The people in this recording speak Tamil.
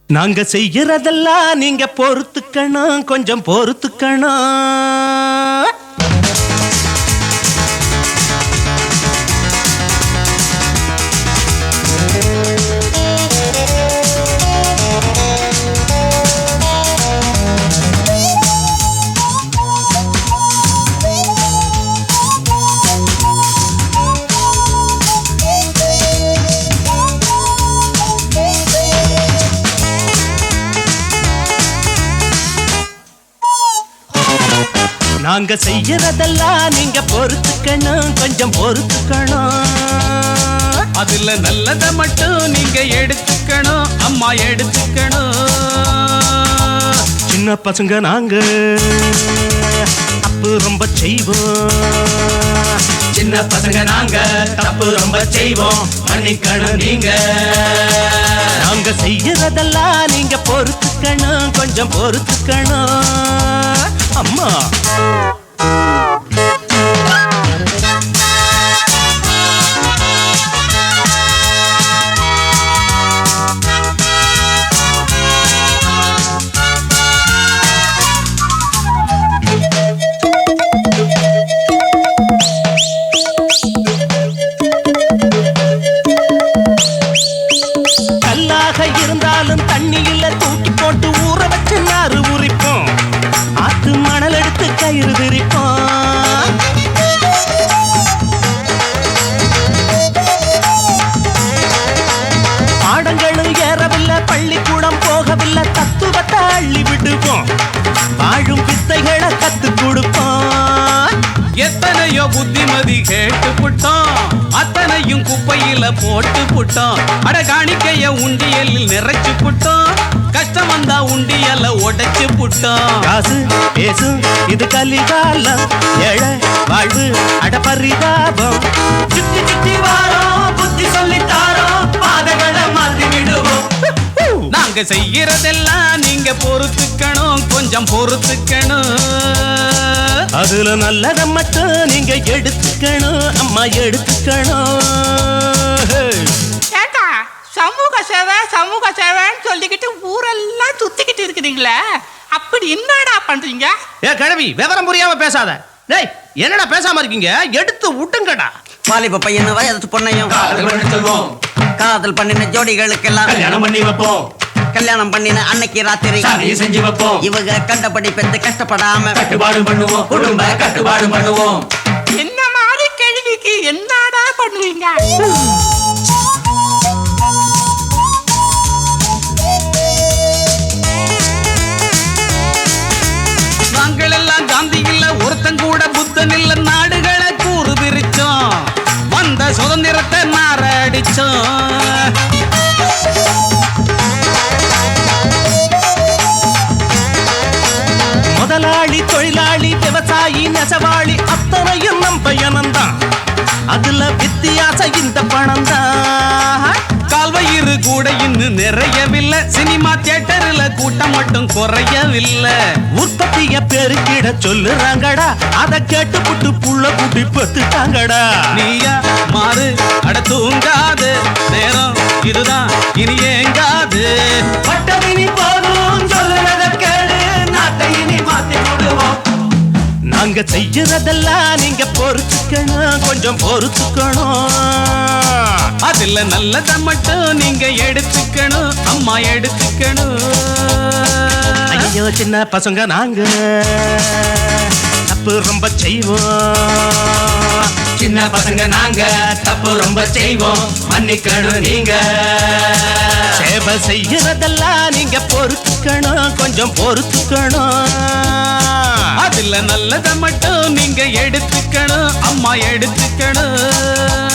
நாங்க செய்யறதெல்லாம் நீங்க பொறுத்துக்கணும், கொஞ்சம் பொறுத்துக்கணும். நாங்க செய்யறதெல்லாம் நீங்க பொறுத்துக்கணும், கொஞ்சம் பொறுத்துக்கணும். அதுல நல்லத மட்டும் நீங்க எடுத்துக்கணும், அம்மா எடுத்துக்கணும். சின்ன பசங்க நாங்க தப்பு ரொம்ப செய்வோம். சின்ன பசங்க நாங்க தப்பு ரொம்ப செய்வோம், மன்னிக்கணும் நீங்க. நாங்க செய்யறதெல்லாம் நீங்க பொறுத்துக்கணும், கொஞ்சம் பொறுத்துக்கணும். அம்மா இருந்தாலும் தண்ணியில தூக்கி போட்டு ஊற வச்சு நாறு உரிப்போம். ஆத்து மணல் எடுத்து கயிறு விரிப்போம். பாடங்களும் ஏறவில்லை, பள்ளிக்கூடம் போகவில்லை, தத்துவத்தை அள்ளி விடுவோம். வாழும் வித்தைகளை கத்து கொடுப்போம். எத்தனையோ புத்திமதி கேட்டு புட்டோம், அத்தனையும் குப்பையில போட்டு புட்டோம். அட காணிக்கைய உண்டியலில் நிறைச்சு புட்டோம், கஷ்டம் வந்தா உண்டியல உடைச்சு புட்டோம். காசு பேசு இது கலிகாலம், ஏழை வாழ்வு அட பரிதாபம். சுத்தி சுத்தி வாரோம், புத்தி சொல்லித்தாரோம், பாதைகளை மாத்தி விடுவோம். நாங்க செய்யறதெல்லாம் நீங்க பொறுத்துக்கணும், கொஞ்சம் பொறுத்துக்கணும். அதுல நல்லத மட்டும் நீங்க எடுத்துக்கணும், அம்மா எடுத்துக்கணும். ஏண்டா சமூக சேவை சமூக சேவைன்னு சொல்லிக்கிட்டு ஊரெல்லாம் சுத்திக்கிட்டு இருக்கிறீங்களே, அப்படி என்னடா பண்றீங்க? ஏ கிழவி, விவரம் புரியாம பேசாத. டேய், என்னடா பேசாம இருக்கீங்க? எடுத்து விட்டுங்கடா. வாலிப பையன் வயது பொண்ணையும் காதல் பண்ணி சொல்வோம், காதல் பண்ணின ஜோடிகளுக்கெல்லாம் கல்யாணம் பண்ணி வைப்போம். கல்யாணம் பண்ணின அன்னைக்கு ராத்திரி சாதியை செஞ்சு வைப்போம். இவங்க கண்டபடி பெத்து கஷ்டப்படாம கட்டுப்பாடு பண்ணுவோம், குடும்ப கட்டுப்பாடு பண்ணுவோம். என்ன மாதிரி கேள்விக்கு என்னடா பண்ணுவீங்க? நாங்கள் எல்லாம் காந்தி இல்ல, ஒருத்தன் கூட புத்தன் இல்ல, நாடுகளை கூறு பிரிச்சோம், வந்த சுதந்திரத்தை நாரடிச்சோம். முதலாளி தொழிலாளி விவசாயி நெசவாளி அத்தனையும் நம் பையனந்தான். அதுல வித்தியாசம் இந்த பணம் தான். கால்வயிறு கூட இன்னும் நிறையவில்லை, சினிமா தியேட்டர்ல கூட்டம் மட்டும் குறையவில்லை. உற்பத்திய பெருக்கிட சொல்லுறாங்கடா, அத கேட்டு புட்டு புள்ள குட்டி பத்துட்டாங்கடா. நீயா மாறு அட தூங்காது, நேரம் இதுதான் இனி ஏங்காது. பட்டதினி போதும் சொல்லுறத கேளு, நாட்டை இனி மாத்தி விடுவோம். நாங்க செய்யறதெல்லாம் நீங்க பொறுத்துக்கணும், கொஞ்சம் பொறுத்துக்கணும். அதுல நல்லத மட்டும் நீங்க எடுத்துக்கணும், அம்மா எடுத்துக்கணும். ஐயோ சின்ன பசங்க நாங்க தப்பு ரொம்ப செய்வோம். சின்ன பசங்க நாங்க தப்பு ரொம்ப செய்வோம், மன்னிக்கணும் நீங்க. சேவை செய்யறதெல்லாம் நீங்க பொறுத்துக்கணும், கொஞ்சம் பொறுத்துக்கணும். அதுல நல்லத மட்டும் நீங்க எடுத்துக்கணும், அம்மா எடுத்துக்கணும்.